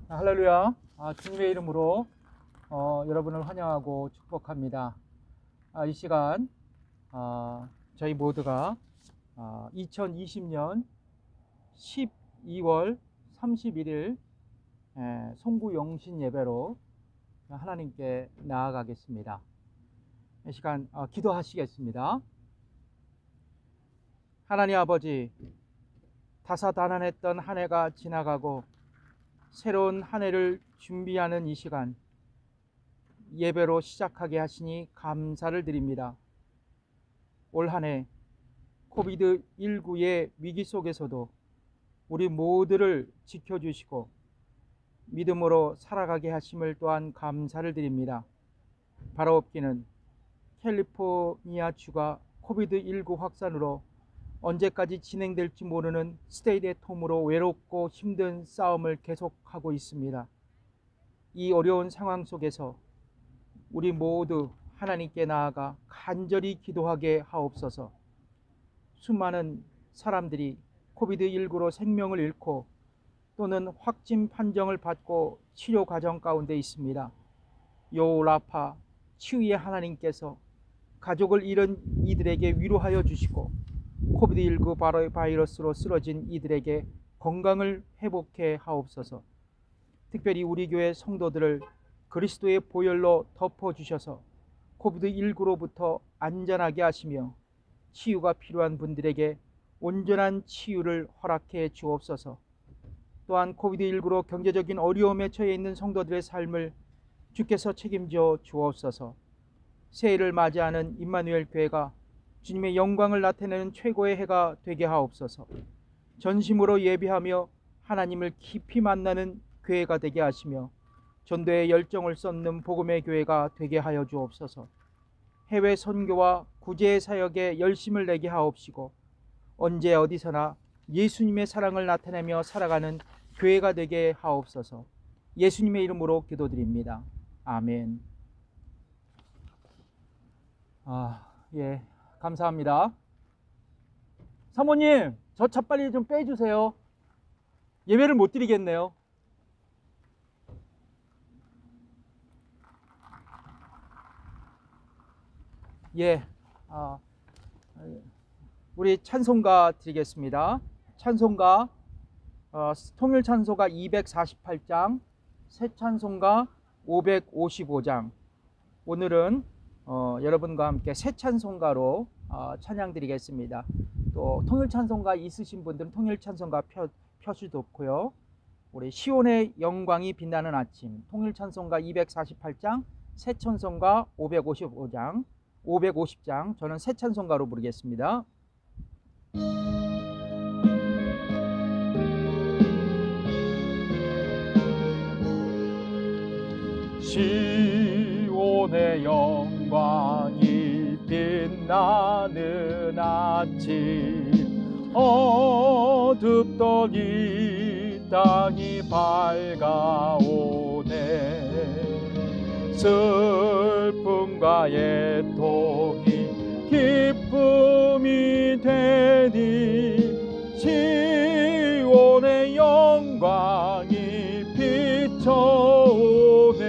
할렐루야. 주님의 이름으로 여러분을 환영하고 축복합니다. 이 시간 저희 모두가 2020년 12월 31일 송구 영신 예배로 하나님께 나아가겠습니다. 이 시간 기도하시겠습니다. 하나님 아버지, 다사다난했던 한 해가 지나가고 새로운 한 해를 준비하는 이 시간, 예배로 시작하게 하시니 감사를 드립니다. 올 한 해 코비드19의 위기 속에서도 우리 모두를 지켜주시고 믿음으로 살아가게 하심을 또한 감사를 드립니다. 바로 없기는 캘리포니아주가 코비드19 확산으로 언제까지 진행될지 모르는 스테이 앳 홈으로 외롭고 힘든 싸움을 계속하고 있습니다. 이 어려운 상황 속에서 우리 모두 하나님께 나아가 간절히 기도하게 하옵소서. 수많은 사람들이 코비드19로 생명을 잃고 또는 확진 판정을 받고 치료 과정 가운데 있습니다. 요라파 치유의 하나님께서 가족을 잃은 이들에게 위로하여 주시고 코비드19 바이러스로 쓰러진 이들에게 건강을 회복해 하옵소서. 특별히 우리 교회 성도들을 그리스도의 보혈로 덮어주셔서 코비드19로부터 안전하게 하시며 치유가 필요한 분들에게 온전한 치유를 허락해 주옵소서. 또한 코비드19로 경제적인 어려움에 처해 있는 성도들의 삶을 주께서 책임져 주옵소서. 새해를 맞이하는 임마누엘 교회가 주님의 영광을 나타내는 최고의 해가 되게 하옵소서. 전심으로 예배하며 하나님을 깊이 만나는 교회가 되게 하시며 전도의 열정을 쏟는 복음의 교회가 되게 하여 주옵소서. 해외 선교와 구제 사역에 열심을 내게 하옵시고 언제 어디서나 예수님의 사랑을 나타내며 살아가는 교회가 되게 하옵소서. 예수님의 이름으로 기도드립니다. 아멘. 예. 감사합니다. 사모님, 저 차 빨리 좀 빼주세요. 예배를 못 드리겠네요. 예, 우리 찬송가 드리겠습니다. 찬송가 통일 찬송가 248장, 새 찬송가 555장. 오늘은 여러분과 함께 새 찬송가로 찬양 드리겠습니다. 또 통일 찬송가 있으신 분들은 통일 찬송가 표시도 없고요. 우리 시온의 영광이 빛나는 아침 통일 찬송가 248장, 새 찬송가 555장, 550장. 저는 새 찬송가로 부르겠습니다. 시온의 영광이 빛나는 아침 어둡던 이 땅이 밝아오네. 슬픔과 애통이 기쁨이 되니 시온의 영광이 비춰오네.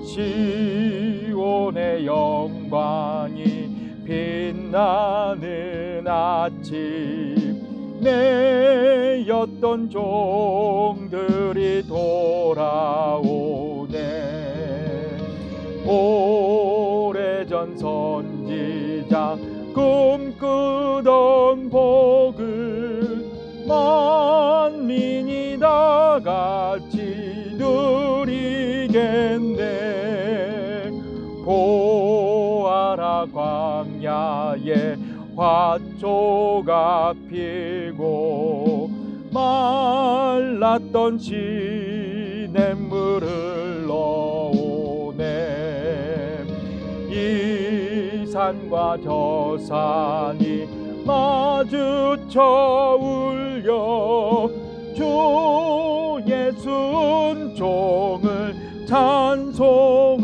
시온의 영광이 빛나는 아침 내였던 종들이 돌아오네. 오래전 선지자 꿈꾸던 복을 만민이 다 같이 누리겠네. 보아라 광야에 화초가 피고 말랐던 시냇물을 넣오네. 이 산과 저 산이 마주쳐 울려 주 예수 은총을 찬송하세.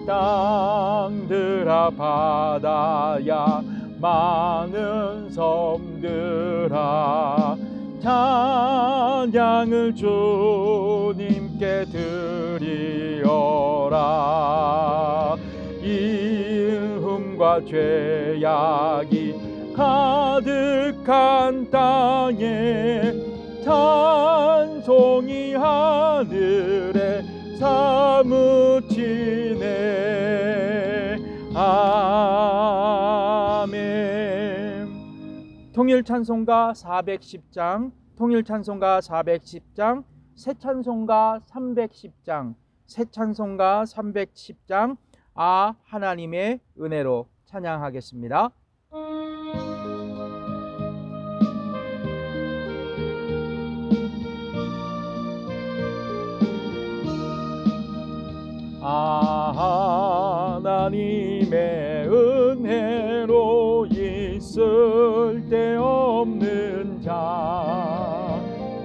땅들아 바다야 많은 섬들아 찬양을 주님께 드리어라. 이음과 죄악이 가득한 땅에 찬송이 하늘에 사무치네. 아멘. 통일찬송가 410장, 통일찬송가 410장, 새찬송가 310장, 새찬송가 310장, 아 하나님의 은혜로 찬양하겠습니다. 아 하나님의 은혜로 있을 데 없는 자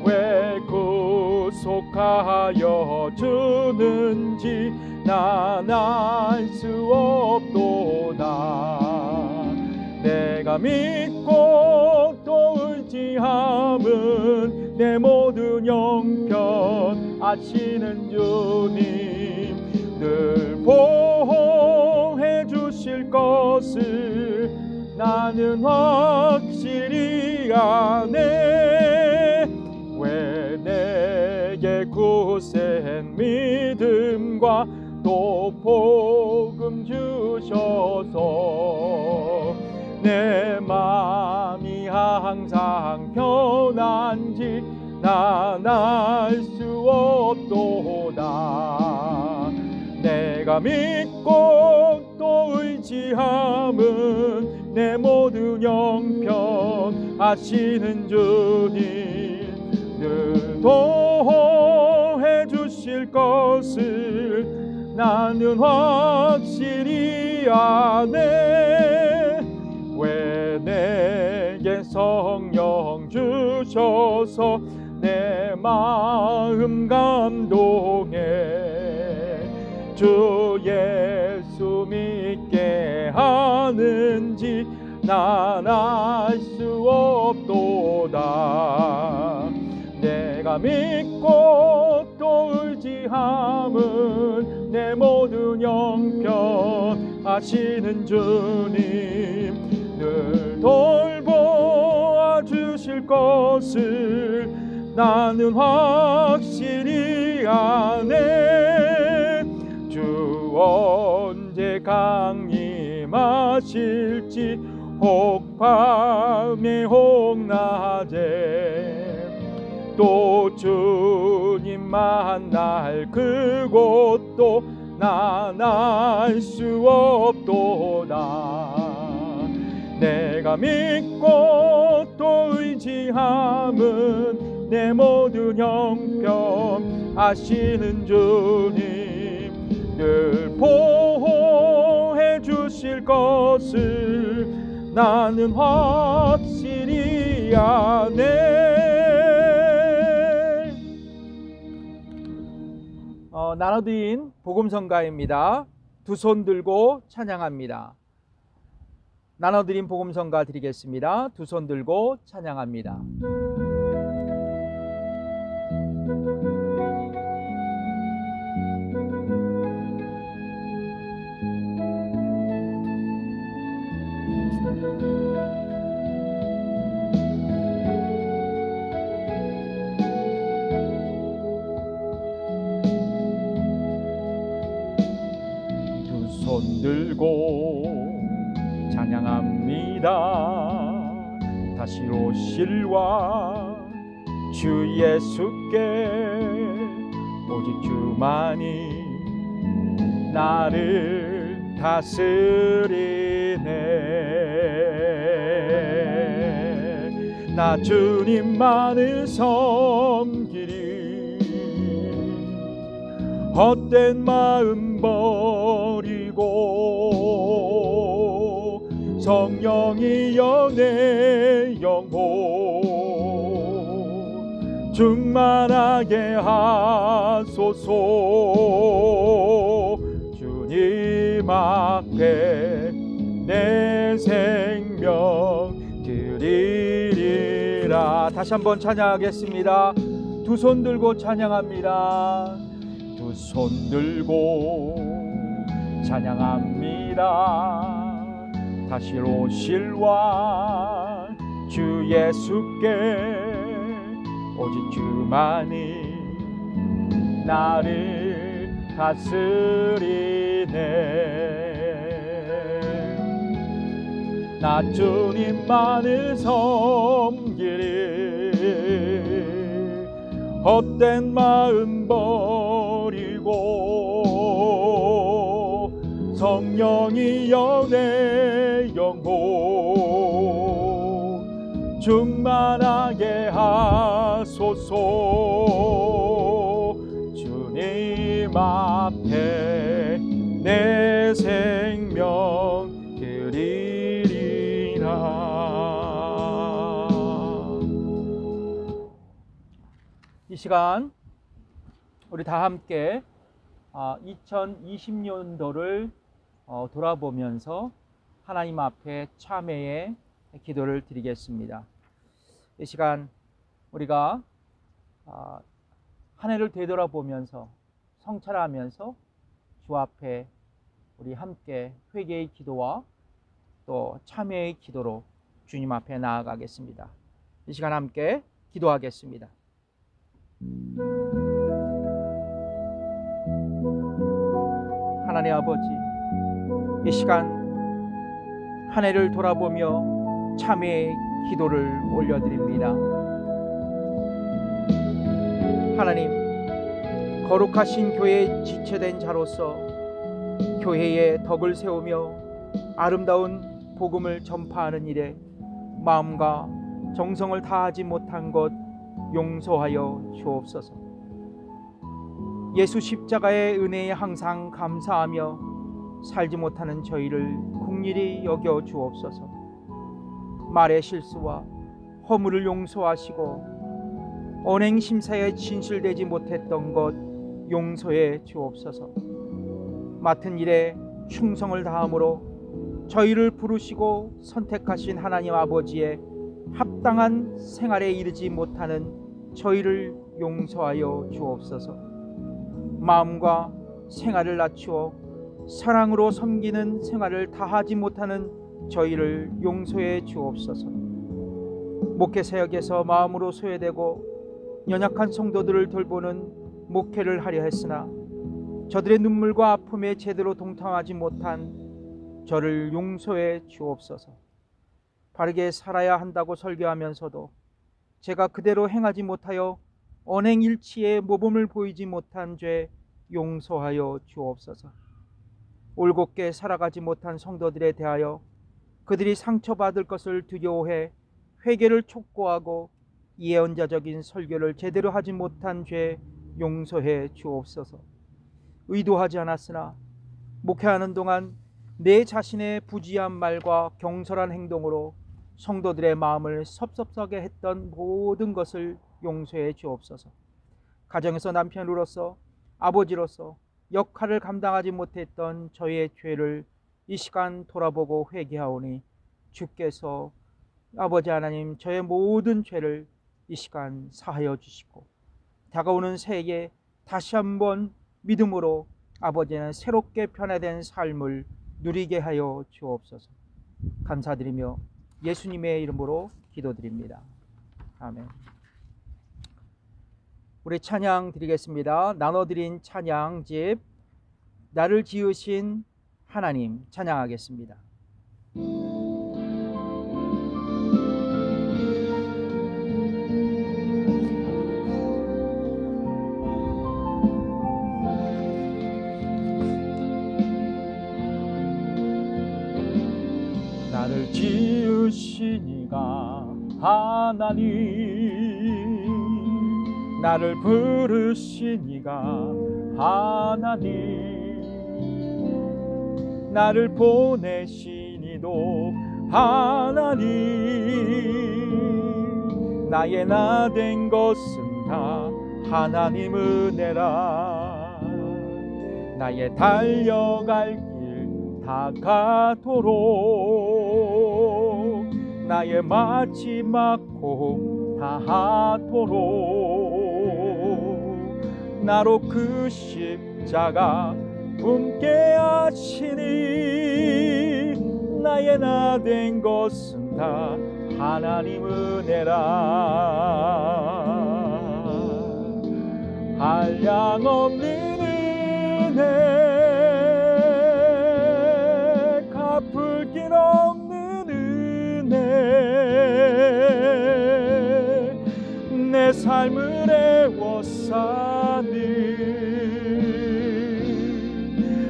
왜 구속하여 주는지 난 알 수 없도다. 내가 믿고 또 의지함은 내 모든 형편 아시는 주님 늘 보호해 주실 것을 나는 확실히 아네. 왜 내게 굳센 믿음과 또 복음 주셔서 내 마음이 항상 편한지 난 알 수 없도다. 내가 믿고 또 의지함은 내 모든 형편 아시는 주님 늘 도해 주실 것을 나는 확실히 아네. 왜 내게 성령 주셔서 내 마음 감동해 주 예수 믿게 하는지 난 알 수 없도다. 내가 믿고 또 의지함은 내 모든 형편 아시는 주님 늘 돌보아 주실 것을 나는 확실히 아네. 주 언제 강림하실지 혹 밤에 혹 낮에 또 주님 만날 그곳도 난 알 수 없도다. 내가 믿고 또 의지함은 내 모든 형편 아시는 주님 늘 보호해 주실 것을 나는 확실히 아네. 나눠드린 복음성가입니다. 두 손 들고 찬양합니다. 나눠드린 복음성가 드리겠습니다. 두 손 들고 찬양합니다. 두 손 들고 찬양합니다. 다시로 실와 주 예수께 오직 주만이 나를 다스리네. 나 주님만을 섬기리. 헛된 마음 버리고 성령이여 내 영혼 충만하게 하소서. 주님 앞에 내 생명 드리리라. 찬양합니다. 다시 한번 찬양하겠습니다. 두 손 들고 찬양합니다. 두 손 들고 찬양합니다. 다시 오실 왕 주 예수께 오직 주만이 나를 다스리네. 나 주님만을 섬기리. 헛된 마음 버리고 성령이여 내 영혼 충만하게 하소서. 주님 앞에 내 생명 드리리라. 이 시간 우리 다 함께 2020년도를 돌아보면서 하나님 앞에 참회의 기도를 드리겠습니다. 이 시간 우리가 한 해를 되돌아보면서 성찰하면서 주 앞에 우리 함께 회개의 기도와 또 참회의 기도로 주님 앞에 나아가겠습니다. 이 시간 함께 기도하겠습니다. 하나님 아버지, 이 시간 한 해를 돌아보며 참회의 기도를 올려드립니다. 하나님, 거룩하신 교회에 지체된 자로서 교회의 덕을 세우며 아름다운 복음을 전파하는 일에 마음과 정성을 다하지 못한 것 용서하여 주옵소서. 예수 십자가의 은혜에 항상 감사하며 살지 못하는 저희를 긍휼히 여겨 주옵소서. 말의 실수와 허물을 용서하시고 언행 심사에 진실되지 못했던 것 용서해 주옵소서. 맡은 일에 충성을 다함으로 저희를 부르시고 선택하신 하나님 아버지의 합당한 생활에 이르지 못하는 저희를 용서하여 주옵소서. 마음과 생활을 낮추어 사랑으로 섬기는 생활을 다하지 못하는 저희를 용서해 주옵소서. 목회 사역에서 마음으로 소외되고 연약한 성도들을 돌보는 목회를 하려 했으나 저들의 눈물과 아픔에 제대로 동참하지 못한 저를 용서해 주옵소서. 바르게 살아야 한다고 설교하면서도 제가 그대로 행하지 못하여 언행일치의 모범을 보이지 못한 죄 용서하여 주옵소서. 올곧게 살아가지 못한 성도들에 대하여 그들이 상처받을 것을 두려워해 회개를 촉구하고 예언자적인 설교를 제대로 하지 못한 죄 용서해 주옵소서. 의도하지 않았으나 목회하는 동안 내 자신의 부지한 말과 경솔한 행동으로 성도들의 마음을 섭섭하게 했던 모든 것을 용서해 주옵소서. 가정에서 남편으로서 아버지로서 역할을 감당하지 못했던 저의 죄를 이 시간 돌아보고 회개하오니 주께서 아버지 하나님 저의 모든 죄를 이 시간 사하여 주시고 다가오는 새해에 다시 한번 믿음으로 아버지는 새롭게 변화된 삶을 누리게 하여 주옵소서. 감사드리며 예수님의 이름으로 기도드립니다. 아멘. 우리 찬양 드리겠습니다. 나눠드린 찬양집 나를 지으신 하나님 찬양하겠습니다. 나를 지으시니가 하나님, 나를 부르시니가 하나님, 나를 보내시니도 하나님, 나의 나 된 것은 다 하나님 은혜라. 나의 달려갈 길 다가도록 나의 마지막 곡 다하도록 나로 그 십자가 품게 하시니 나의 나 된 것은 다 하나님 은혜라. 한량없는 은혜, 갚을 길 없는 은혜, 내 삶을 애워싸는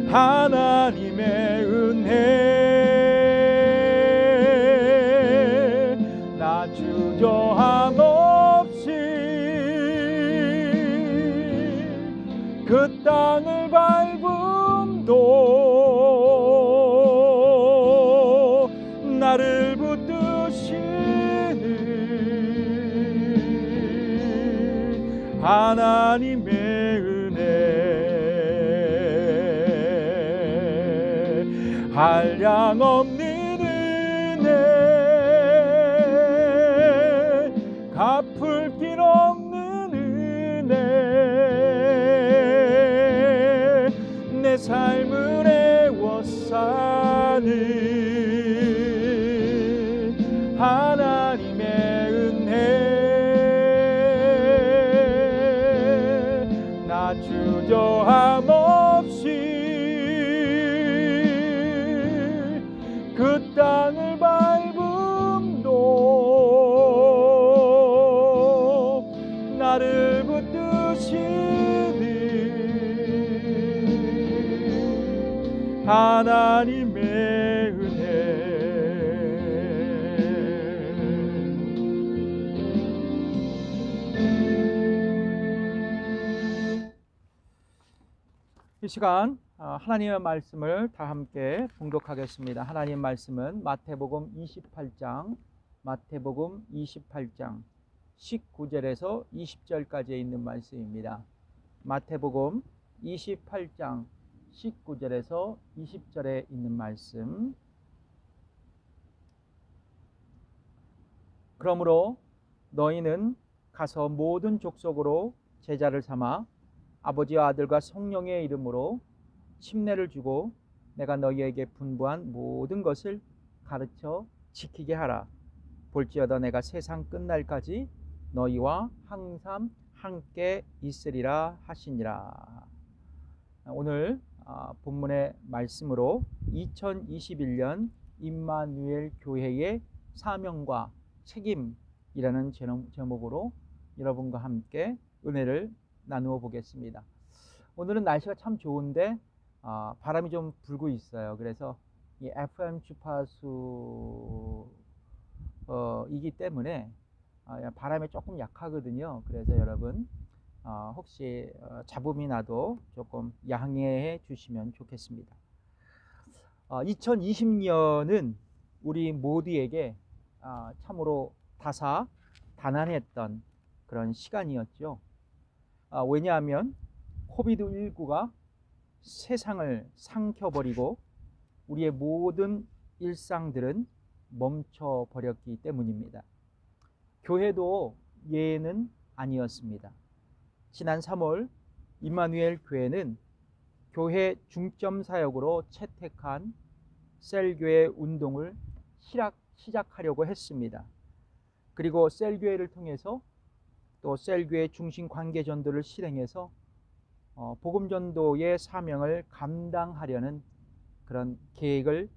하나님의 은혜, 나 주저함 없이 그 땅을 밟음도 나를 붙드시는 하나님의 은혜, 한량없는 은혜, 갚을 길 없는 은혜, 내 삶을 애워싸는 하나님의 은혜, 나 주저함 없이 그 땅을 밟음도 나를 붙드시는 하나님의 은혜. 이 시간 하나님의 말씀을 다 함께 봉독하겠습니다. 하나님 말씀은 마태복음 28장 19절에서 20절까지 있는 말씀입니다. 마태복음 28장 19절에서 20절에 있는 말씀. 그러므로 너희는 가서 모든 족속으로 제자를 삼아 아버지와 아들과 성령의 이름으로 침례를 주고 내가 너희에게 분부한 모든 것을 가르쳐 지키게 하라. 볼지어다 내가 세상 끝날까지 너희와 항상 함께 있으리라 하시니라. 오늘 본문의 말씀으로 2021년 임마누엘 교회의 사명과 책임이라는 제목으로 여러분과 함께 은혜를 나누어 보겠습니다. 오늘은 날씨가 참 좋은데 바람이 좀 불고 있어요. 그래서 이 FM 주파수 이기 때문에 바람이 조금 약하거든요. 그래서 여러분 혹시 잡음이 나도 조금 양해해 주시면 좋겠습니다. 2020년은 우리 모두에게 참으로 다사다난했던 그런 시간이었죠. 왜냐하면 코비드19가 세상을 삼켜버리고 우리의 모든 일상들은 멈춰버렸기 때문입니다. 교회도 예외는 아니었습니다. 지난 3월 임마누엘 교회는 교회 중점 사역으로 채택한 셀교회 운동을 시작하려고 했습니다. 그리고 셀교회를 통해서 또 셀교회 중심 관계전도를 실행해서 복음전도의 사명을 감당하려는 그런 계획을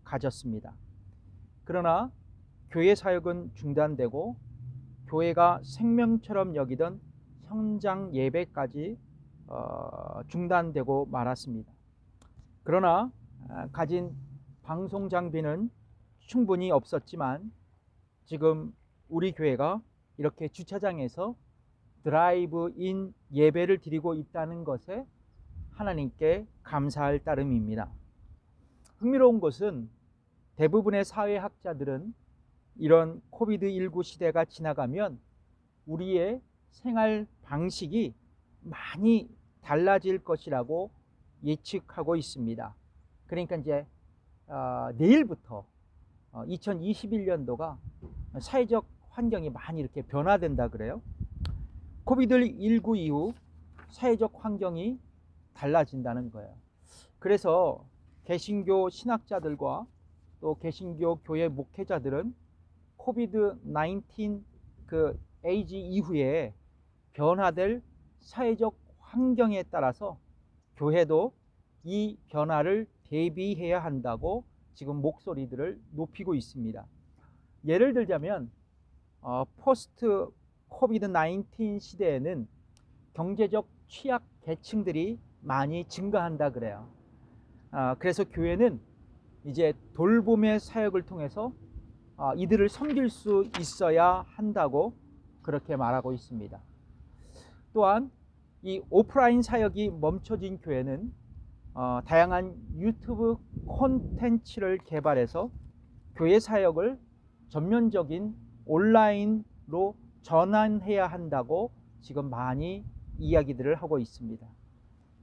가졌습니다. 그러나 교회 사역은 중단되고 교회가 생명처럼 여기던 현장 예배까지 중단되고 말았습니다. 그러나 가진 방송 장비는 충분히 없었지만 지금 우리 교회가 이렇게 주차장에서 드라이브인 예배를 드리고 있다는 것에 하나님께 감사할 따름입니다. 흥미로운 것은 대부분의 사회학자들은 이런 코비드19 시대가 지나가면 우리의 생활 방식이 많이 달라질 것이라고 예측하고 있습니다. 그러니까 이제 내일부터 2021년도가 사회적 환경이 많이 이렇게 변화된다 그래요. 코비드19 이후 사회적 환경이 달라진다는 거예요. 그래서 개신교 신학자들과 또 개신교 교회 목회자들은 코비드19 그 에이지 이후에 변화될 사회적 환경에 따라서 교회도 이 변화를 대비해야 한다고 지금 목소리들을 높이고 있습니다. 예를 들자면 포스트 코비드19 시대에는 경제적 취약 계층들이 많이 증가한다 그래요. 그래서 교회는 이제 돌봄의 사역을 통해서 이들을 섬길 수 있어야 한다고 그렇게 말하고 있습니다. 또한 이 오프라인 사역이 멈춰진 교회는 다양한 유튜브 콘텐츠를 개발해서 교회 사역을 전면적인 온라인로 전환해야 한다고 지금 많이 이야기들을 하고 있습니다.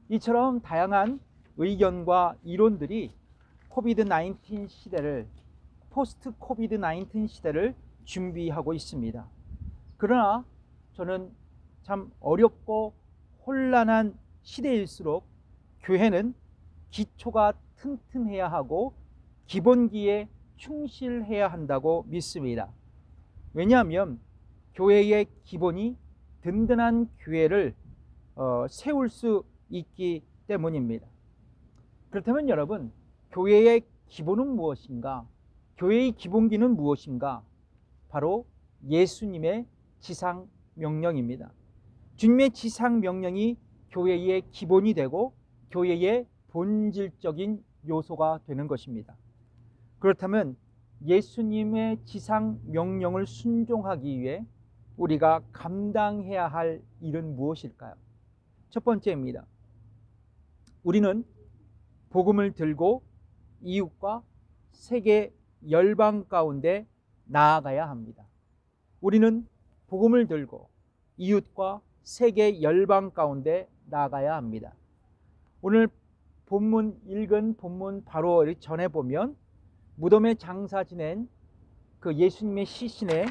이처럼 다양한 의견과 이론들이 코비드19 시대를 포스트 코비드19 시대를 준비하고 있습니다. 그러나 저는 참 어렵고 혼란한 시대일수록 교회는 기초가 튼튼해야 하고 기본기에 충실해야 한다고 믿습니다. 왜냐하면 교회의 기본이 든든한 교회를 세울 수 있기 때문입니다. 그렇다면 여러분, 교회의 기본은 무엇인가? 교회의 기본기는 무엇인가? 바로 예수님의 지상 명령입니다. 주님의 지상 명령이 교회의 기본이 되고 교회의 본질적인 요소가 되는 것입니다. 그렇다면 예수님의 지상 명령을 순종하기 위해 우리가 감당해야 할 일은 무엇일까요? 첫 번째입니다. 우리는 복음을 들고 이웃과 세계 열방 가운데 나아가야 합니다. 우리는 복음을 들고 이웃과 세계 열방 가운데 나아가야 합니다. 오늘 읽은 본문 바로 전해 보면 무덤에 장사 지낸 그 예수님의 시신에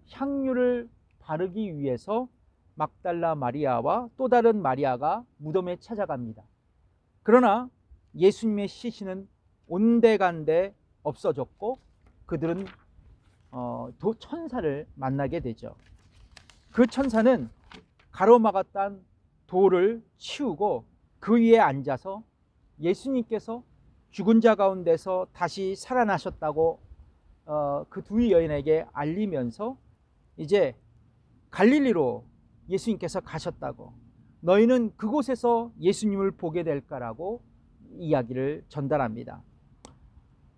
향유를 바르기 위해서 막달라 마리아와 또 다른 마리아가 무덤에 찾아갑니다. 그러나 예수님의 시신은 온데간데 없어졌고 그들은 천사를 만나게 되죠. 그 천사는 가로막았던 돌을 치우고 그 위에 앉아서 예수님께서 죽은 자 가운데서 다시 살아나셨다고 그 두 여인에게 알리면서 이제 갈릴리로 예수님께서 가셨다고, 너희는 그곳에서 예수님을 보게 될 거라고 이야기를 전달합니다.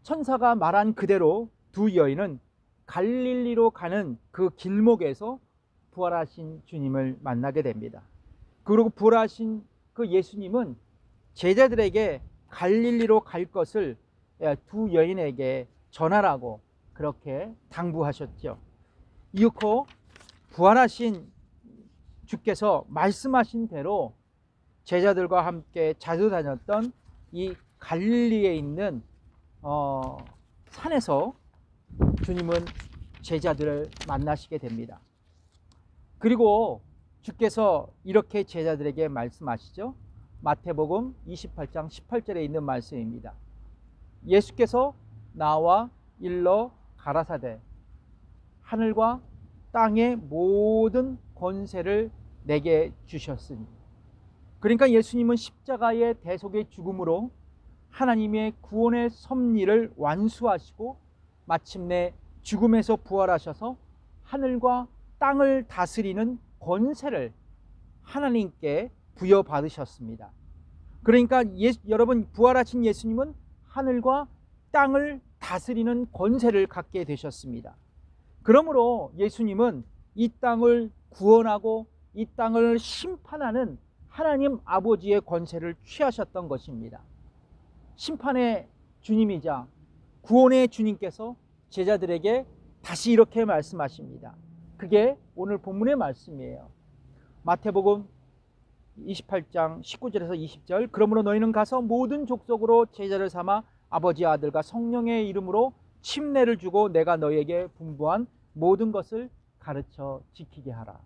천사가 말한 그대로 두 여인은 갈릴리로 가는 그 길목에서 부활하신 주님을 만나게 됩니다. 그리고 부활하신 그 예수님은 제자들에게 갈릴리로 갈 것을 두 여인에게 전하라고 그렇게 당부하셨죠. 이윽고 부활하신 주께서 말씀하신 대로 제자들과 함께 자주 다녔던 이 갈릴리에 있는 산에서 주님은 제자들을 만나시게 됩니다. 그리고 주께서 이렇게 제자들에게 말씀하시죠. 마태복음 28장 18절에 있는 말씀입니다. 예수께서 나와 일러 가라사대 하늘과 땅의 모든 권세를 내게 주셨으니. 그러니까 예수님은 십자가의 대속의 죽음으로 하나님의 구원의 섭리를 완수하시고 마침내 죽음에서 부활하셔서 하늘과 땅을 다스리는 권세를 하나님께 부여받으셨습니다. 그러니까 여러분, 부활하신 예수님은 하늘과 땅을 다스리는 권세를 갖게 되셨습니다. 그러므로 예수님은 이 땅을 구원하고 이 땅을 심판하는 하나님 아버지의 권세를 취하셨던 것입니다. 심판의 주님이자 구원의 주님께서 제자들에게 다시 이렇게 말씀하십니다. 그게 오늘 본문의 말씀이에요. 마태복음 28장 19절에서 20절. 그러므로 너희는 가서 모든 족속으로 제자를 삼아 아버지, 아들과 성령의 이름으로 침례를 주고 내가 너희에게 분부한 모든 것을 가르쳐 지키게 하라.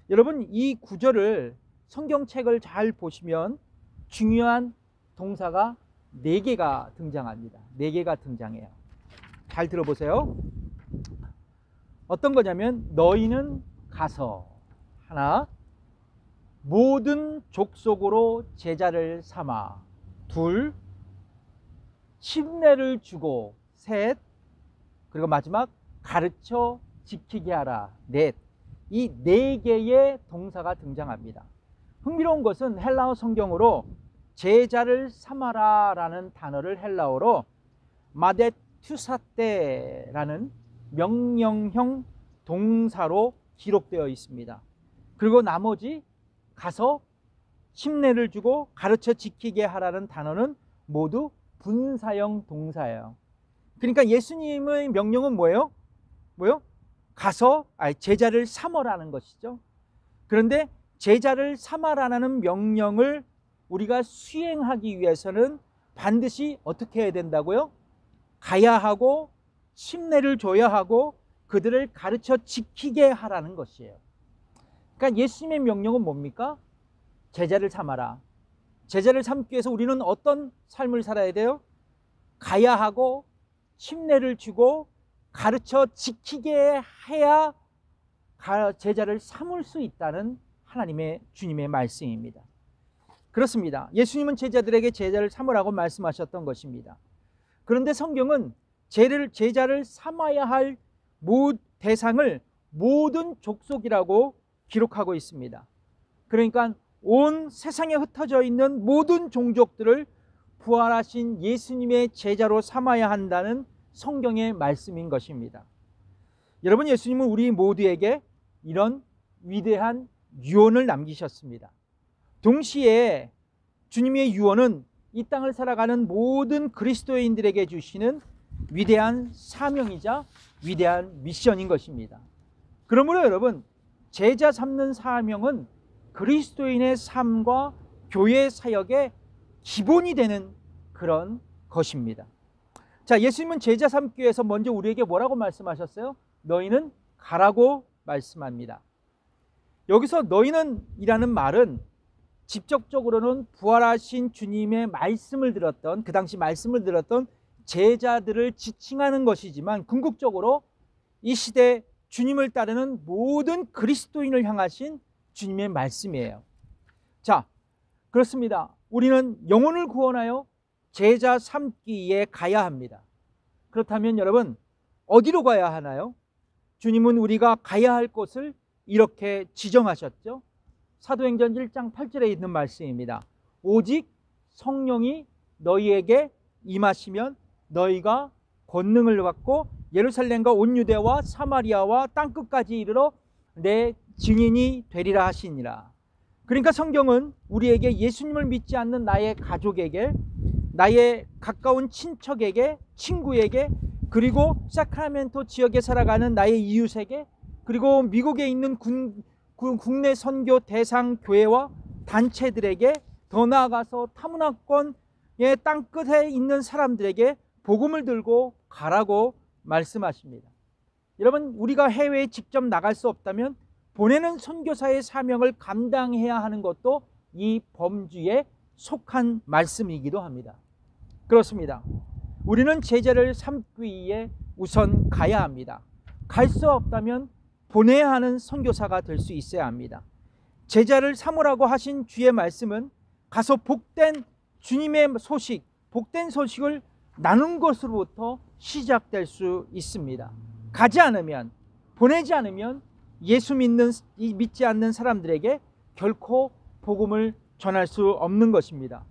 여러분, 이 구절을 성경책을 잘 보시면 중요한 동사가 4개가 등장합니다. 4개가 등장해요. 잘 들어보세요. 어떤 거냐면 너희는 가서 하나, 모든 족속으로 제자를 삼아 둘, 침례를 주고 셋, 그리고 마지막 가르쳐 지키게 하라 넷. 이 4개의 동사가 등장합니다. 흥미로운 것은 헬라어 성경으로 제자를 삼아라 라는 단어를 헬라어로 마데투사테라는 명령형 동사로 기록되어 있습니다. 그리고 나머지 가서 침례를 주고 가르쳐 지키게 하라는 단어는 모두 분사형 동사예요. 그러니까 예수님의 명령은 뭐예요? 가서 제자를 삼으라는 것이죠. 그런데 제자를 삼아라는 명령을 우리가 수행하기 위해서는 반드시 어떻게 해야 된다고요? 가야 하고 침례를 줘야 하고 그들을 가르쳐 지키게 하라는 것이에요. 그러니까 예수님의 명령은 뭡니까? 제자를 삼아라. 제자를 삼기 위해서 우리는 어떤 삶을 살아야 돼요? 가야 하고 침례를 주고 가르쳐 지키게 해야 제자를 삼을 수 있다는 하나님의 주님의 말씀입니다. 그렇습니다. 예수님은 제자들에게 제자를 삼으라고 말씀하셨던 것입니다. 그런데 성경은 제자를 삼아야 할 대상을 모든 족속이라고 기록하고 있습니다. 그러니까 온 세상에 흩어져 있는 모든 종족들을 부활하신 예수님의 제자로 삼아야 한다는 성경의 말씀인 것입니다. 여러분, 예수님은 우리 모두에게 이런 위대한 유언을 남기셨습니다. 동시에 주님의 유언은 이 땅을 살아가는 모든 그리스도인들에게 주시는 위대한 사명이자 위대한 미션인 것입니다. 그러므로 여러분, 제자 삼는 사명은 그리스도인의 삶과 교회 사역의 기본이 되는 그런 것입니다. 자, 예수님은 제자 삼기 위해서 먼저 우리에게 뭐라고 말씀하셨어요? 너희는 가라고 말씀합니다. 여기서 너희는 이라는 말은 직접적으로는 부활하신 주님의 말씀을 들었던, 그 당시 말씀을 들었던 제자들을 지칭하는 것이지만 궁극적으로 이 시대 주님을 따르는 모든 그리스도인을 향하신 주님의 말씀이에요. 자, 그렇습니다. 우리는 영혼을 구원하여 제자 삼기에 가야 합니다. 그렇다면 여러분, 어디로 가야 하나요? 주님은 우리가 가야 할 곳을 이렇게 지정하셨죠. 사도행전 1장 8절에 있는 말씀입니다. 오직 성령이 너희에게 임하시면 너희가 권능을 받고 예루살렘과 온 유대와 사마리아와 땅끝까지 이르러 내 증인이 되리라 하시니라. 그러니까 성경은 우리에게 예수님을 믿지 않는 나의 가족에게, 나의 가까운 친척에게, 친구에게, 그리고 사크라멘토 지역에 살아가는 나의 이웃에게, 그리고 미국에 있는 국내 선교 대상 교회와 단체들에게, 더 나아가서 타문화권의 땅끝에 있는 사람들에게 복음을 들고 가라고 말씀하십니다. 여러분, 우리가 해외에 직접 나갈 수 없다면 보내는 선교사의 사명을 감당해야 하는 것도 이 범주에 속한 말씀이기도 합니다. 그렇습니다. 우리는 제자를 삼기 위해 우선 가야 합니다. 갈 수 없다면 보내야 하는 선교사가 될 수 있어야 합니다. 제자를 삼으라고 하신 주의 말씀은 가서 복된 주님의 소식, 복된 소식을 나눈 것으로부터 시작될 수 있습니다. 가지 않으면, 보내지 않으면 예수 믿지 않는 사람들에게 결코 복음을 전할 수 없는 것입니다.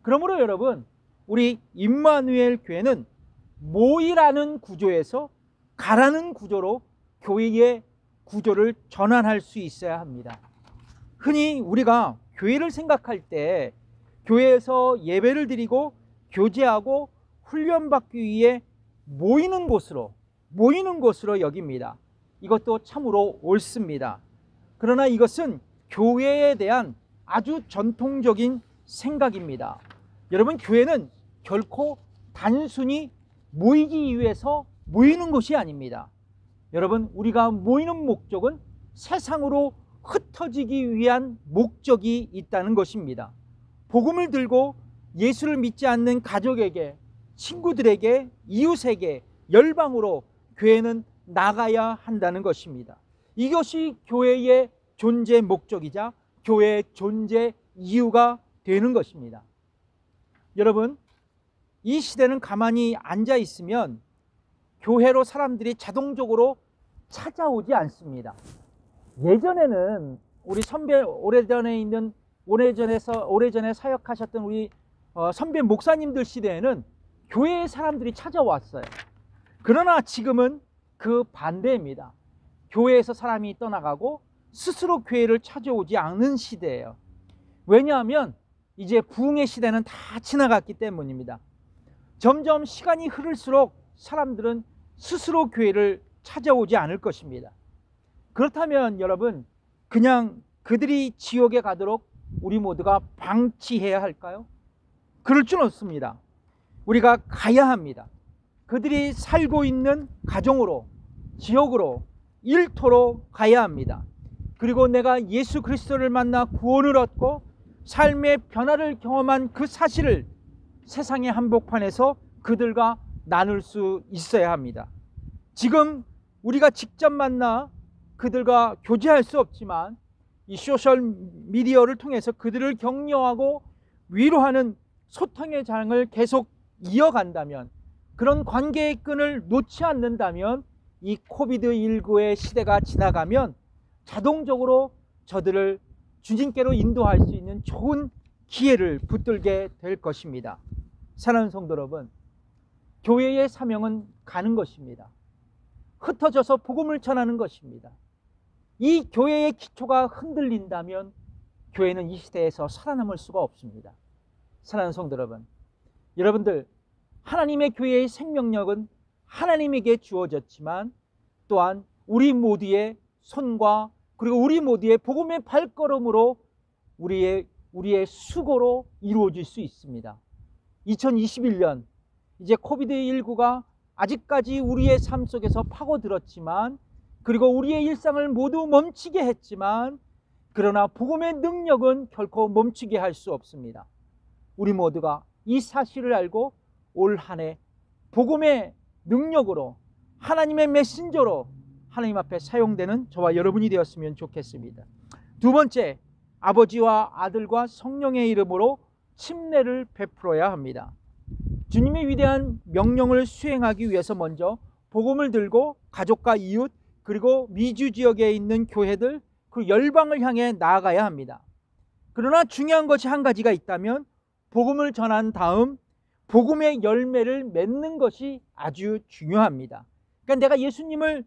그러므로 여러분, 우리 임마누엘 교회는 모이라는 구조에서 가라는 구조로 교회의 구조를 전환할 수 있어야 합니다. 흔히 우리가 교회를 생각할 때 교회에서 예배를 드리고 교제하고 훈련받기 위해 모이는 곳으로 여깁니다. 이것도 참으로 옳습니다. 그러나 이것은 교회에 대한 아주 전통적인 생각입니다. 여러분, 교회는 결코 단순히 모이기 위해서 모이는 것이 아닙니다. 여러분, 우리가 모이는 목적은 세상으로 흩어지기 위한 목적이 있다는 것입니다. 복음을 들고 예수를 믿지 않는 가족에게, 친구들에게, 이웃에게, 열방으로 교회는 나가야 한다는 것입니다. 이것이 교회의 존재 목적이자 교회의 존재 이유가 되는 것입니다. 여러분, 이 시대는 가만히 앉아 있으면 교회로 사람들이 자동적으로 찾아오지 않습니다. 예전에는 우리 선배, 오래전에 사역하셨던 우리 선배 목사님들 시대에는 교회에 사람들이 찾아왔어요. 그러나 지금은 그 반대입니다. 교회에서 사람이 떠나가고 스스로 교회를 찾아오지 않는 시대예요. 왜냐하면 이제 부흥의 시대는 다 지나갔기 때문입니다. 점점 시간이 흐를수록 사람들은 스스로 교회를 찾아오지 않을 것입니다. 그렇다면 여러분, 그냥 그들이 지옥에 가도록 우리 모두가 방치해야 할까요? 그럴 줄 없습니다. 우리가 가야 합니다. 그들이 살고 있는 가정으로, 지역으로, 일터로 가야 합니다. 그리고 내가 예수 그리스도를 만나 구원을 얻고 삶의 변화를 경험한 그 사실을 세상의 한복판에서 그들과 나눌 수 있어야 합니다. 지금 우리가 직접 만나 그들과 교제할 수 없지만 이 소셜 미디어를 통해서 그들을 격려하고 위로하는 소통의 장을 계속 이어간다면, 그런 관계의 끈을 놓지 않는다면 이 코비드19의 시대가 지나가면 자동적으로 저들을 주님께로 인도할 수 있는 좋은 기회를 붙들게 될 것입니다. 사랑하는 성도 여러분, 교회의 사명은 가는 것입니다. 흩어져서 복음을 전하는 것입니다. 이 교회의 기초가 흔들린다면 교회는 이 시대에서 살아남을 수가 없습니다. 사랑하는 성도 여러분, 여러분들, 하나님의 교회의 생명력은 하나님에게 주어졌지만 또한 우리 모두의 손과 그리고 우리 모두의 복음의 발걸음으로 우리의 수고로 이루어질 수 있습니다. 2021년 이제 코비드19가 아직까지 우리의 삶 속에서 파고들었지만, 그리고 우리의 일상을 모두 멈추게 했지만, 그러나 복음의 능력은 결코 멈추게 할 수 없습니다. 우리 모두가 이 사실을 알고 올 한 해 복음의 능력으로, 하나님의 메신저로 하나님 앞에 사용되는 저와 여러분이 되었으면 좋겠습니다. 두 번째, 아버지와 아들과 성령의 이름으로 침례를 베풀어야 합니다. 주님의 위대한 명령을 수행하기 위해서 먼저 복음을 들고 가족과 이웃, 그리고 미주 지역에 있는 교회들, 그 열방을 향해 나아가야 합니다. 그러나 중요한 것이 한 가지가 있다면 복음을 전한 다음 복음의 열매를 맺는 것이 아주 중요합니다. 그러니까 내가 예수님을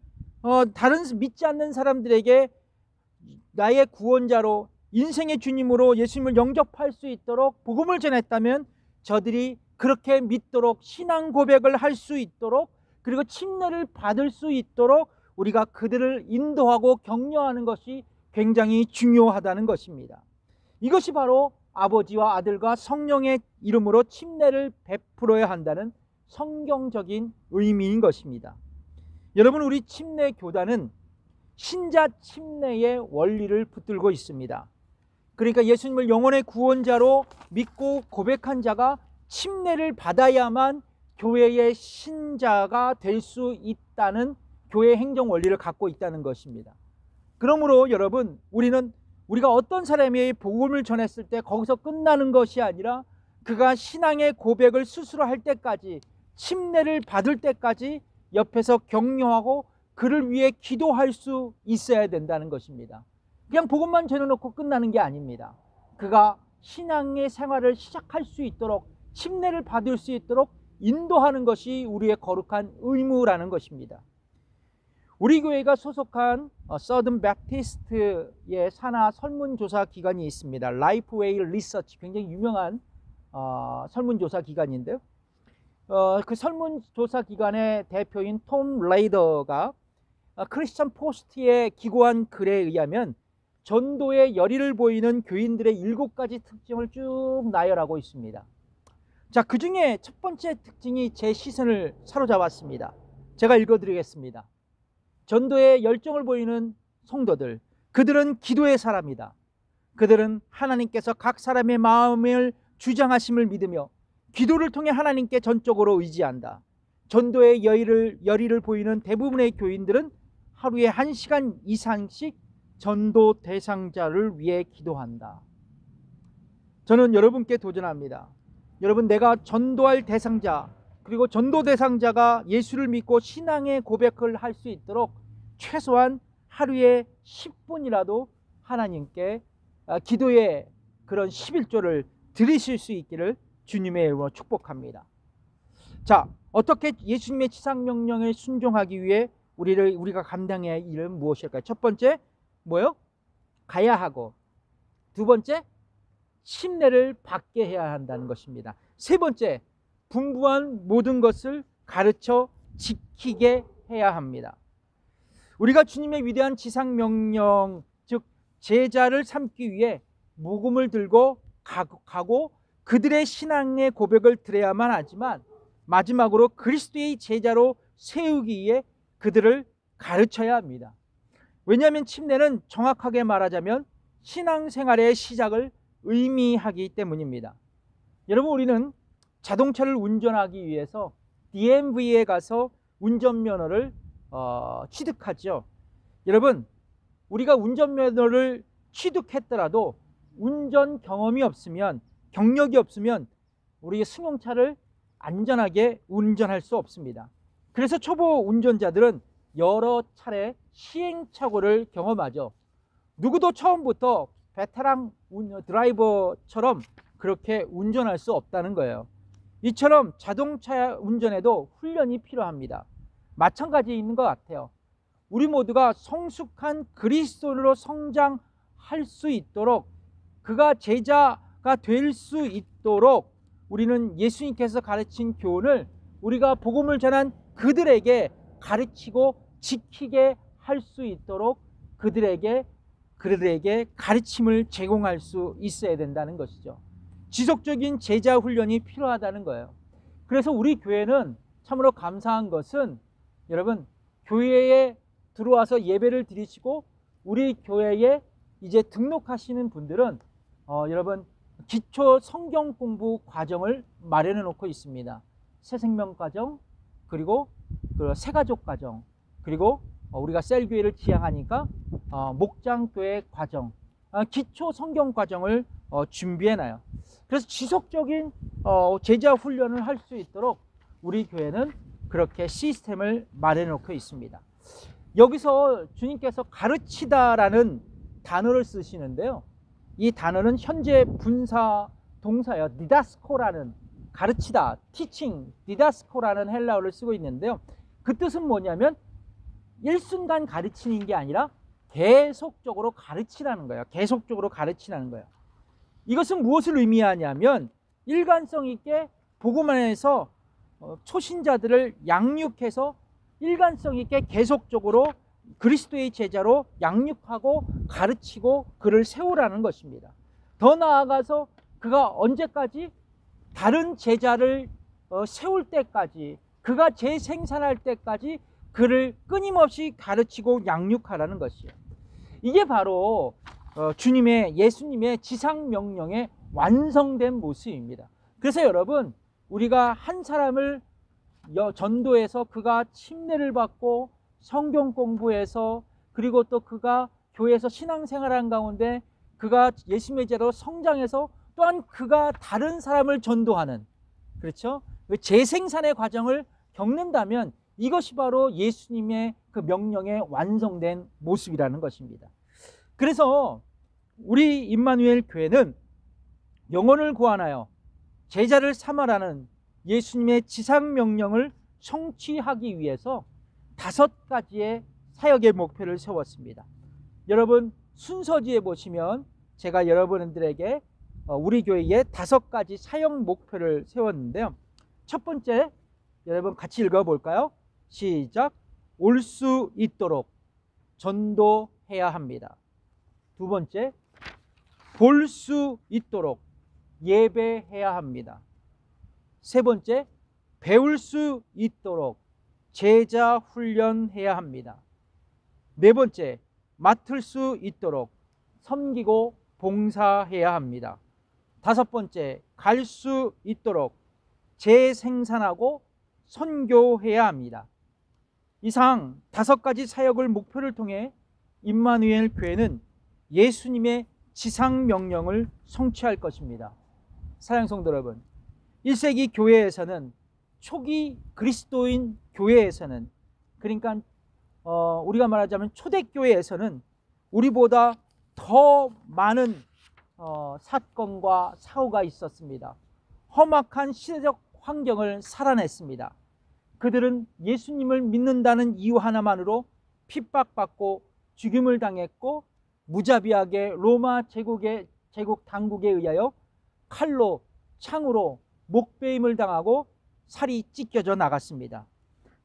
다른 믿지 않는 사람들에게 나의 구원자로, 인생의 주님으로 예수님을 영접할 수 있도록 복음을 전했다면 저들이 그렇게 믿도록, 신앙 고백을 할 수 있도록, 그리고 침례를 받을 수 있도록 우리가 그들을 인도하고 격려하는 것이 굉장히 중요하다는 것입니다. 이것이 바로 아버지와 아들과 성령의 이름으로 침례를 베풀어야 한다는 성경적인 의미인 것입니다. 여러분, 우리 침례 교단은 신자 침례의 원리를 붙들고 있습니다. 그러니까 예수님을 영혼의 구원자로 믿고 고백한 자가 침례를 받아야만 교회의 신자가 될 수 있다는 교회 행정 원리를 갖고 있다는 것입니다. 그러므로 여러분, 우리가 어떤 사람이 복음을 전했을 때 거기서 끝나는 것이 아니라 그가 신앙의 고백을 스스로 할 때까지, 침례를 받을 때까지 옆에서 격려하고 그를 위해 기도할 수 있어야 된다는 것입니다. 그냥 복음만 전해놓고 끝나는 게 아닙니다. 그가 신앙의 생활을 시작할 수 있도록, 침례를 받을 수 있도록 인도하는 것이 우리의 거룩한 의무라는 것입니다. 우리 교회가 소속한 서든 배프티스트의 산하 설문조사 기관이 있습니다. 라이프웨이 리서치, 굉장히 유명한 설문조사 기관인데요. 그 설문조사 기관의 대표인 톰 레이더가 크리스천 포스트에 기고한 글에 의하면 전도의 열의를 보이는 교인들의 7가지 특징을 쭉 나열하고 있습니다. 자, 그 중에 첫 번째 특징이 제 시선을 사로잡았습니다. 제가 읽어드리겠습니다. 전도에 열정을 보이는 성도들, 그들은 기도의 사람이다. 그들은 하나님께서 각 사람의 마음을 주장하심을 믿으며 기도를 통해 하나님께 전적으로 의지한다. 전도의 열의를 보이는 대부분의 교인들은 하루에 1시간 이상씩 전도 대상자를 위해 기도한다. 저는 여러분께 도전합니다. 여러분, 내가 전도할 대상자, 그리고 전도 대상자가 예수를 믿고 신앙의 고백을 할 수 있도록 최소한 하루에 10분이라도 하나님께 기도의 그런 11조를 드리실 수 있기를 주님의 이름으로 축복합니다. 자, 어떻게 예수님의 지상명령에 순종하기 위해 우리가 감당해야 할 일은 무엇일까요? 첫 번째, 뭐요? 가야 하고, 두 번째, 침례를 받게 해야 한다는 것입니다. 세 번째, 분부한 모든 것을 가르쳐 지키게 해야 합니다. 우리가 주님의 위대한 지상명령, 즉 제자를 삼기 위해 복음을 들고 가고 그들의 신앙의 고백을 드려야만 하지만 마지막으로 그리스도의 제자로 세우기 위해 그들을 가르쳐야 합니다. 왜냐하면 침례는 정확하게 말하자면 신앙생활의 시작을 의미하기 때문입니다. 여러분, 우리는 자동차를 운전하기 위해서 DMV에 가서 운전면허를 취득하죠. 여러분, 우리가 운전면허를 취득했더라도 운전 경험이 없으면, 경력이 없으면 우리 승용차를 안전하게 운전할 수 없습니다. 그래서 초보 운전자들은 여러 차례 시행착오를 경험하죠. 누구도 처음부터 베테랑 드라이버처럼 그렇게 운전할 수 없다는 거예요. 이처럼 자동차 운전에도 훈련이 필요합니다. 마찬가지인 것 같아요. 우리 모두가 성숙한 그리스도인으로 성장할 수 있도록, 그가 제자가 될 수 있도록 우리는 예수님께서 가르친 교훈을 우리가 복음을 전한 그들에게 가르치고 지키게 할 수 있도록 그들에게 가르침을 제공할 수 있어야 된다는 것이죠. 지속적인 제자 훈련이 필요하다는 거예요. 그래서 우리 교회는 참으로 감사한 것은, 여러분, 교회에 들어와서 예배를 드리시고 우리 교회에 이제 등록하시는 분들은 여러분, 기초 성경 공부 과정을 마련해 놓고 있습니다. 새생명 과정, 그리고 새가족 과정, 그리고 우리가 셀교회를 지향하니까 목장교회 과정, 기초 성경 과정을 준비해놔요. 그래서 지속적인 제자 훈련을 할 수 있도록 우리 교회는 그렇게 시스템을 마련해 놓고 있습니다. 여기서 주님께서 가르치다라는 단어를 쓰시는데요, 이 단어는 현재 분사 동사예요. 디다스코라는, 가르치다, 티칭, 디다스코라는 헬라어를 쓰고 있는데요, 그 뜻은 뭐냐면 일순간 가르치는 게 아니라 계속적으로 가르치라는 거예요. 계속적으로 가르치라는 거예요. 이것은 무엇을 의미하냐면 일관성 있게 복음 안에서 초신자들을 양육해서 일관성 있게 계속적으로 그리스도의 제자로 양육하고 가르치고 그를 세우라는 것입니다. 더 나아가서 그가 언제까지? 다른 제자를 세울 때까지, 그가 재생산할 때까지 그를 끊임없이 가르치고 양육하라는 것이에요. 이게 바로 예수님의 지상명령의 완성된 모습입니다. 그래서 여러분, 우리가 한 사람을 전도해서 그가 침례를 받고 성경 공부해서, 그리고 또 그가 교회에서 신앙생활한 가운데 그가 예수님의 제자로 성장해서 또한 그가 다른 사람을 전도하는, 그렇죠? 재생산의 과정을 겪는다면 이것이 바로 예수님의 그 명령의 완성된 모습이라는 것입니다. 그래서 우리 임마누엘 교회는 영혼을 구원하여 제자를 삼아라는 예수님의 지상명령을 성취하기 위해서 5가지의 사역의 목표를 세웠습니다. 여러분, 순서지에 보시면 제가 여러분들에게 우리 교회에 5가지 사역 목표를 세웠는데요, 첫 번째, 여러분 같이 읽어볼까요? 시작. 올 수 있도록 전도해야 합니다. 두 번째, 볼 수 있도록 예배해야 합니다. 세 번째, 배울 수 있도록 제자 훈련해야 합니다. 네 번째, 맡을 수 있도록 섬기고 봉사해야 합니다. 다섯 번째, 갈 수 있도록 재생산하고 선교해야 합니다. 이상 다섯 가지 사역을 목표를 통해 임마누엘 교회는 예수님의 지상 명령을 성취할 것입니다. 사랑하는 성도 여러분, 1세기 교회에서는, 초기 그리스도인 교회에서는, 그러니까 우리가 말하자면 초대교회에서는 우리보다 더 많은 사건과 사고가 있었습니다. 험악한 시대적 환경을 살아냈습니다. 그들은 예수님을 믿는다는 이유 하나만으로 핍박받고 죽임을 당했고, 무자비하게 로마 제국 당국에 의하여 칼로, 창으로 목베임을 당하고 살이 찢겨져 나갔습니다.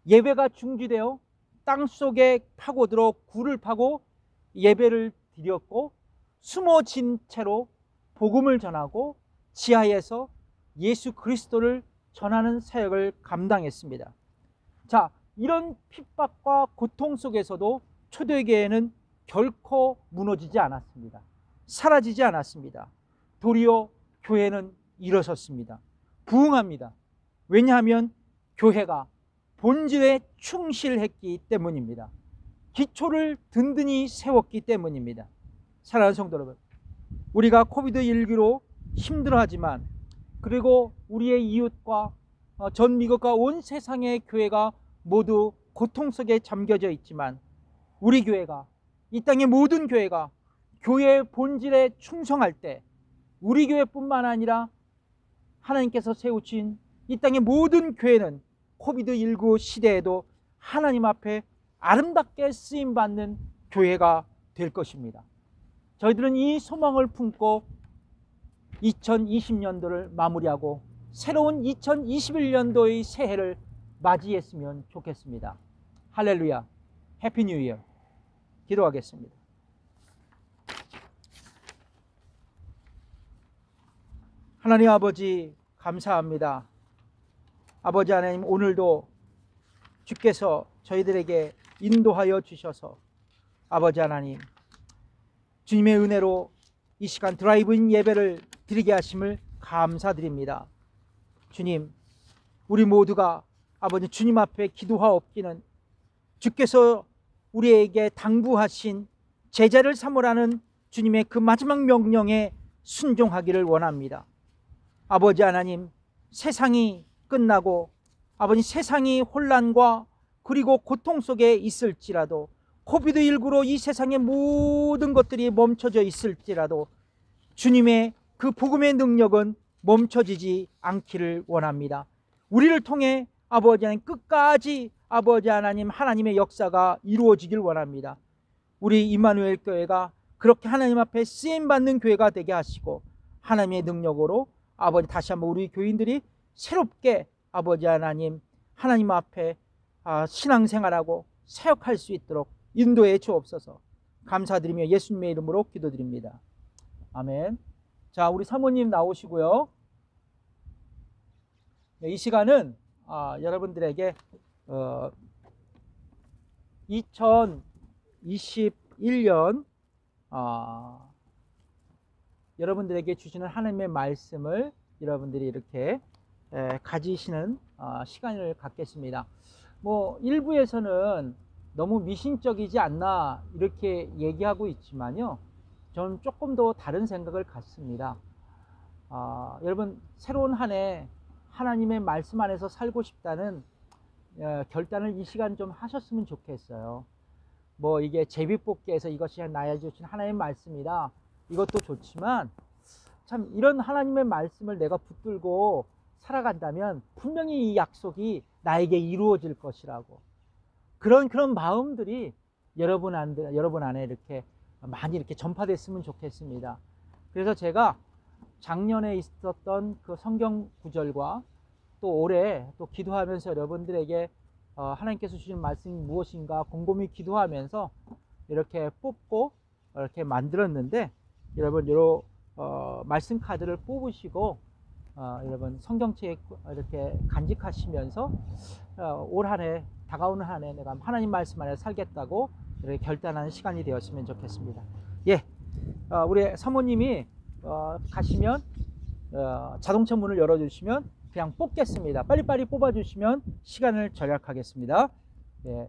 예배가 중지되어 땅속에 파고들어 굴을 파고 예배를 드렸고, 숨어진 채로 복음을 전하고 지하에서 예수 그리스도를 전하는 사역을 감당했습니다. 자, 이런 핍박과 고통 속에서도 초대교회는 결코 무너지지 않았습니다. 사라지지 않았습니다. 도리어 교회는 일어섰습니다. 부흥합니다. 왜냐하면 교회가 본질에 충실했기 때문입니다. 기초를 든든히 세웠기 때문입니다. 사랑하는 성도 여러분, 우리가 코비드19로 힘들어하지만, 그리고 우리의 이웃과 전 미국과 온 세상의 교회가 모두 고통 속에 잠겨져 있지만, 우리 교회가, 이 땅의 모든 교회가 교회의 본질에 충성할 때, 우리 교회뿐만 아니라 하나님께서 세우신 이 땅의 모든 교회는 코비드19 시대에도 하나님 앞에 아름답게 쓰임받는 교회가 될 것입니다. 저희들은 이 소망을 품고 2020년도를 마무리하고 새로운 2021년도의 새해를 맞이했으면 좋겠습니다. 할렐루야, 해피 뉴 이어. 기도하겠습니다. 하나님 아버지, 감사합니다. 아버지 하나님, 오늘도 주께서 저희들에게 인도하여 주셔서 아버지 하나님, 주님의 은혜로 이 시간 드라이브인 예배를 드리게 하심을 감사드립니다. 주님, 우리 모두가 아버지 주님 앞에 기도하옵기는 주께서 우리에게 당부하신 제자를 삼으라는 주님의 그 마지막 명령에 순종하기를 원합니다. 아버지 하나님, 세상이 끝나고 아버지 세상이 혼란과 그리고 고통 속에 있을지라도, 코비드19로 이 세상의 모든 것들이 멈춰져 있을지라도 주님의 그 복음의 능력은 멈춰지지 않기를 원합니다. 우리를 통해 아버지 하나님 끝까지 아버지 하나님 하나님의 역사가 이루어지길 원합니다. 우리 임마누엘 교회가 그렇게 하나님 앞에 쓰임받는 교회가 되게 하시고, 하나님의 능력으로 아버지 다시 한번 우리 교인들이 새롭게 아버지 하나님 하나님 앞에 신앙생활하고 사역할 수 있도록 인도해 주옵소서. 감사드리며 예수님의 이름으로 기도드립니다. 아멘. 자, 우리 사모님 나오시고요. 이 시간은 여러분들에게 2021년 여러분들에게 주시는 하나님의 말씀을 여러분들이 이렇게 가지시는 시간을 갖겠습니다. 뭐 일부에서는 너무 미신적이지 않나 이렇게 얘기하고 있지만요, 저는 조금 더 다른 생각을 갖습니다. 여러분, 새로운 한 해 하나님의 말씀 안에서 살고 싶다는 결단을 이 시간 좀 하셨으면 좋겠어요. 뭐 이게 제비뽑기에서 이것이 나에게 주신 하나님의 말씀이다, 이것도 좋지만, 참 이런 하나님의 말씀을 내가 붙들고 살아간다면 분명히 이 약속이 나에게 이루어질 것이라고, 그런 마음들이 여러분 안에 이렇게 많이 이렇게 전파됐으면 좋겠습니다. 그래서 제가 작년에 있었던 그 성경 구절과 또 올해 또 기도하면서 여러분들에게 하나님께서 주신 말씀이 무엇인가 곰곰이 기도하면서 이렇게 뽑고 이렇게 만들었는데, 여러분 요 말씀 카드를 뽑으시고 여러분 성경책 이렇게 간직하시면서 올 한 해, 다가오는 한 해 내가 하나님 말씀 안에 살겠다고 이렇게 결단하는 시간이 되었으면 좋겠습니다. 예, 우리 사모님이 가시면 자동차 문을 열어주시면 그냥 뽑겠습니다. 빨리빨리 뽑아주시면 시간을 절약하겠습니다. 예.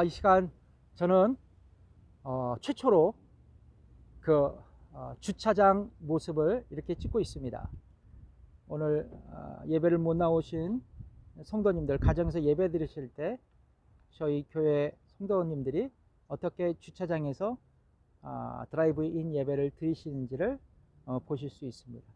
이 시간 저는 최초로 그 주차장 모습을 이렇게 찍고 있습니다. 오늘 예배를 못 나오신 성도님들, 가정에서 예배 드리실 때 저희 교회 성도님들이 어떻게 주차장에서 드라이브인 예배를 드리시는지를 보실 수 있습니다.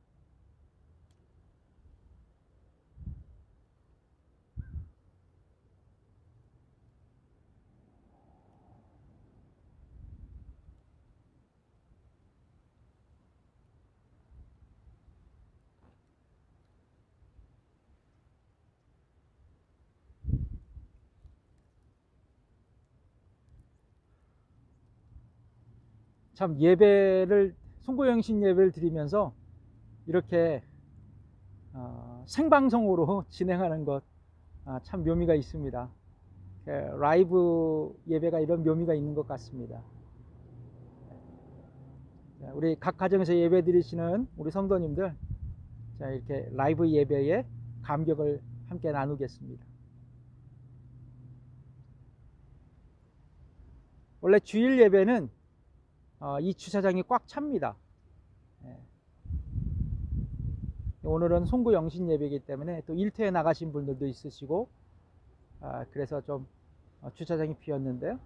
참 송구영신 예배를 드리면서 이렇게 생방송으로 진행하는 것 참 묘미가 있습니다. 라이브 예배가 이런 묘미가 있는 것 같습니다. 우리 각 가정에서 예배 드리시는 우리 성도님들, 자, 이렇게 라이브 예배에 감격을 함께 나누겠습니다. 원래 주일 예배는 이 주차장이 꽉 찹니다. 오늘은 송구 영신 예배이기 때문에 또 일터에 나가신 분들도 있으시고 그래서 좀 주차장이 비었는데요.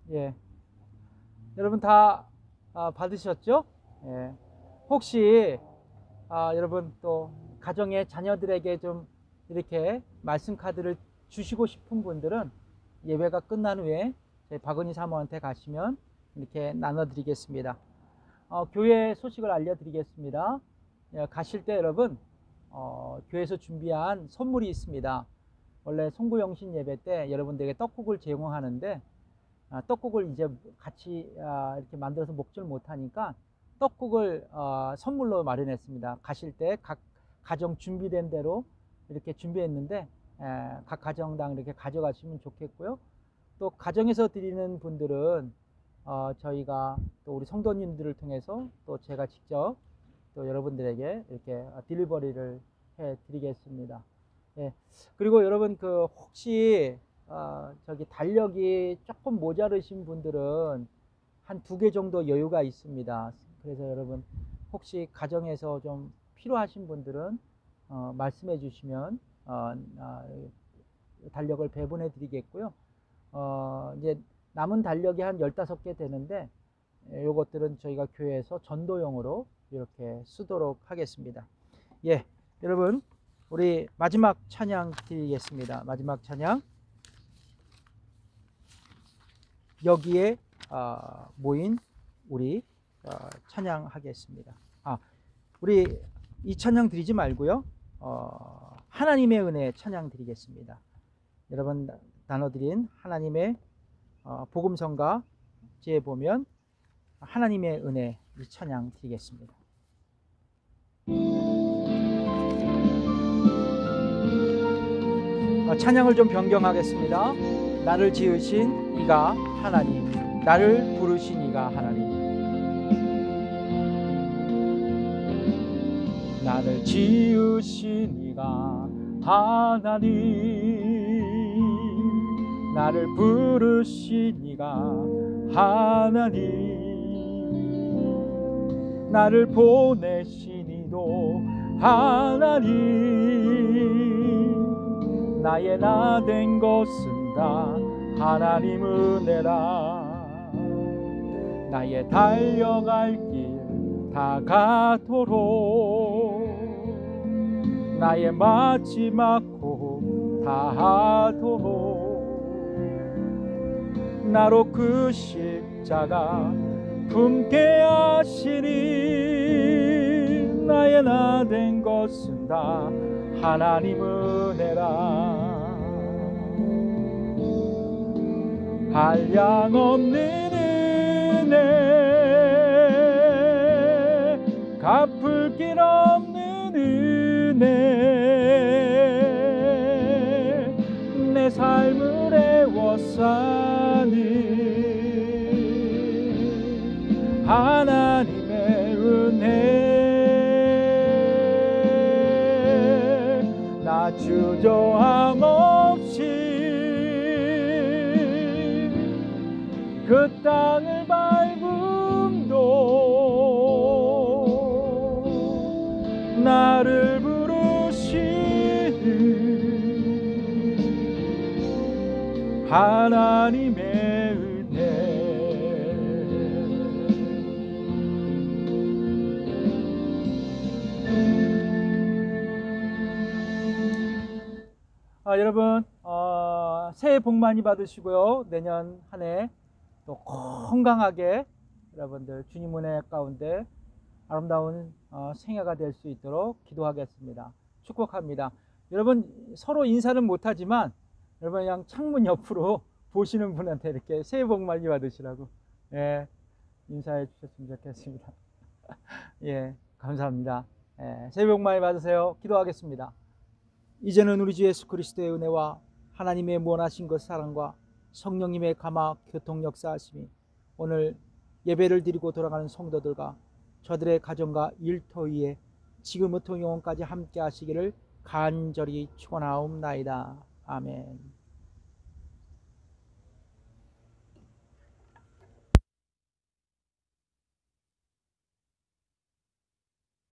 예, 여러분 다 받으셨죠? 예. 혹시 여러분 또 가정의 자녀들에게 좀 이렇게 말씀 카드를 주시고 싶은 분들은 예배가 끝난 후에 저희 박은희 사모한테 가시면 이렇게 나눠드리겠습니다. 교회 소식을 알려드리겠습니다. 예, 가실 때 여러분 교회에서 준비한 선물이 있습니다. 원래 송구영신 예배 때 여러분들에게 떡국을 제공하는데 떡국을 이제 같이 이렇게 만들어서 먹질 못하니까 떡국을 선물로 마련했습니다. 가실 때 각 가정 준비된 대로 이렇게 준비했는데 각 가정당 이렇게 가져가시면 좋겠고요. 또 가정에서 드리는 분들은 저희가 또 우리 성도님들을 통해서 또 제가 직접 또 여러분들에게 이렇게 딜리버리를 해 드리겠습니다. 예. 그리고 여러분 혹시 저기 달력이 조금 모자르신 분들은 한 2개 정도 여유가 있습니다. 그래서 여러분 혹시 가정에서 좀 필요하신 분들은 말씀해 주시면 달력을 배분해 드리겠고요. 이제 남은 달력이 한 15개 되는데 요것들은 저희가 교회에서 전도용으로 이렇게 쓰도록 하겠습니다. 예, 여러분 우리 마지막 찬양 드리겠습니다. 마지막 찬양, 여기에 모인 우리 찬양하겠습니다. 우리 이 찬양 드리지 말고요, 하나님의 은혜 찬양 드리겠습니다. 여러분 나눠드린 하나님의 복음성가지에 보면 하나님의 은혜 이 찬양 드리겠습니다. 찬양을 좀 변경하겠습니다. 나를 지으신 이가 하나님, 나를 부르신 이가 하나님. 나를 지으신 이가 하나님, 나를 부르신 이가 하나님, 나를 보내신 이도 하나님 나의 나 된 것은 다 하나님 은혜라. 나의 달려갈 길 다가도록 나의 마지막 호흡 다하도록 나로 그 십자가 품게 하시니 나의 나 된 것은 다 하나님 은혜라. 한량없는 은혜 갚을 길 없는 은혜 내 삶을 애워싸니 하나님의 은혜 나 주저함 없이 그 땅을 밟음도 나를 부르시는 하나님의 은혜. 여러분 새해 복 많이 받으시고요. 내년 한 해 또 건강하게 여러분들 주님 은혜 가운데 아름다운 생애가 될 수 있도록 기도하겠습니다. 축복합니다. 여러분 서로 인사는 못하지만 여러분 그냥 창문 옆으로 보시는 분한테 이렇게 새해 복 많이 받으시라고 인사해 주셨으면 좋겠습니다. 예, 감사합니다. 새해 복 많이 받으세요. 기도하겠습니다. 이제는 우리 주 예수 그리스도의 은혜와 하나님의 무한하신 것 사랑과 성령님의 감화 교통 역사하심이 오늘 예배를 드리고 돌아가는 성도들과 저들의 가정과 일터 위에 지금부터 영원까지 함께 하시기를 간절히 축원하옵나이다. 아멘.